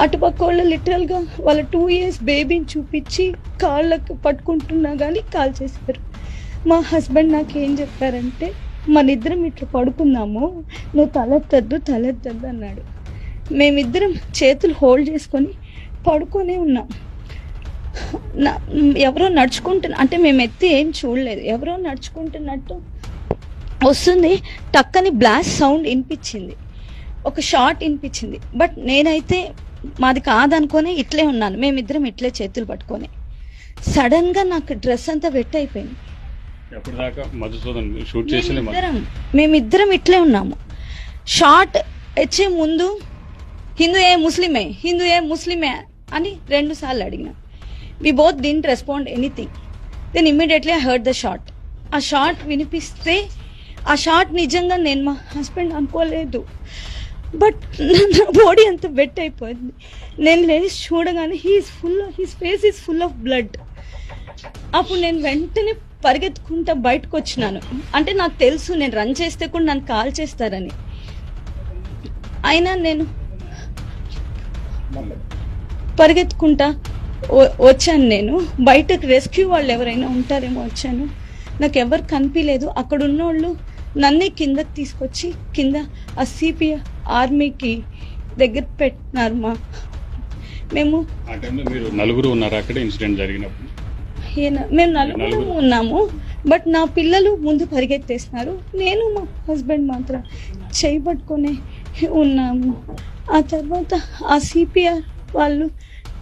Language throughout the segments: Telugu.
అటుపక్క వాళ్ళు లిటరల్గా వాళ్ళ 2 years బేబీని చూపించి కాళ్ళకు పట్టుకుంటున్నా కానీ కాల్ చేశారు. మా హస్బెండ్ నాకు ఏం చెప్పారంటే, మన ఇద్దరం ఇట్లా పడుకుందాము, నువ్వు తలెత్తద్దు అన్నాడు. మేమిద్దరం చేతులు హోల్డ్ చేసుకొని పడుకొనే ఉన్నాం. ఎవరో అంటే మేము ఎత్తి ఏం చూడలేదు, ఎవరో నడుచుకుంటున్నట్టు వస్తుంది. టక్కని బ్లాస్ట్ సౌండ్ వినిపించింది, ఒక షాట్ వినిపించింది. బట్ నేనైతే మాది కాదనుకొని ఇట్లే ఉన్నాను. మేమిద్దరం ఇట్లే చేతులు పట్టుకొని సడన్గా నాకు డ్రెస్ అంతా వెట్ అయిపోయింది. మేమిద్దరం ఇట్లే ఉన్నాము. షార్ట్ వచ్చే ముందు హిందూ ఏ ముస్లిమే అని 2 సార్లు అడిగిన. We both didn't respond anything. Then immediately I heard the shot. ఆ షాట్ వినిపిస్తే ఆ షాట్ నిజంగా నేను మా హస్బెండ్ అనుకోలేదు. బట్ నా బాడీ అంత వెట్ అయిపోయింది. నేను లేచి చూడగానే his face is full of blood. అప్పుడు నేను వెంటనే పరిగెత్తుకుంటా బయటకు వచ్చినాను. అంటే నాకు తెలుసు నేను రన్ చేస్తే కూడా నన్ను కాల్ చేస్తారని. అయినా నేను పరిగెత్తుకుంటా వచ్చాను. నేను బయటకు రెస్క్యూ వాళ్ళు ఎవరైనా ఉంటారేమో వచ్చాను. నాకు ఎవరు కనిపించలేదు. అక్కడ ఉన్నోళ్ళు నన్నే కిందకి తీసుకొచ్చి కింద ఆ సిపిఆర్ ఆర్మీకి దగ్గర పెట్టినారు. మేము నలుగురు ఉన్నారు అక్కడ ఇన్సిడెంట్ జరిగినప్పుడు. మేము నలుగురు ఉన్నాము. బట్ నా పిల్లలు ముందు పరిగెత్తేస్తున్నారు. నేను మా హస్బెండ్ మాత్రం చేయి పట్టుకొని ఉన్నాము. ఆ తర్వాత ఆ సిపిఆర్ వాళ్ళు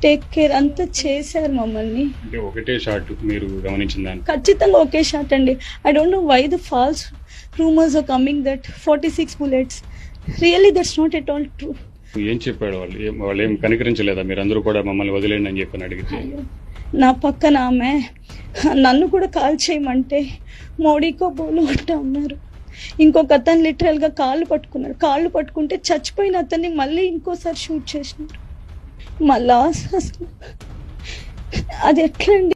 టేక్ కేర్ అంతా చేశారు మమ్మల్ని. ఒకటే షాట్ మీరు గమనించిందా? ఖచ్చితంగా ఒకే షాట్ అండి. I don't know why the false rumours are coming that 46 bullets. Really that's not at all true. ఏం చెప్పాడు వాళ్ళు ఏం కనికరించలేదా? మీరు అందరూ కూడా మమ్మల్ని వదిలేండి అని చెప్పని అడిగితే? నా పక్కన ఆమె నన్ను కూడా కాల్ చేయమంటే మోడీకో బోలు అంటా ఉన్నారు. ఇంకొక అతను లిటరల్గా కాళ్ళు పట్టుకున్నాడు. కాళ్ళు పట్టుకుంటే చచ్చిపోయిన అతన్ని మళ్ళీ ఇంకోసారి షూట్ చేసినారు. మళ్ళా అది ఎట్లా అండి?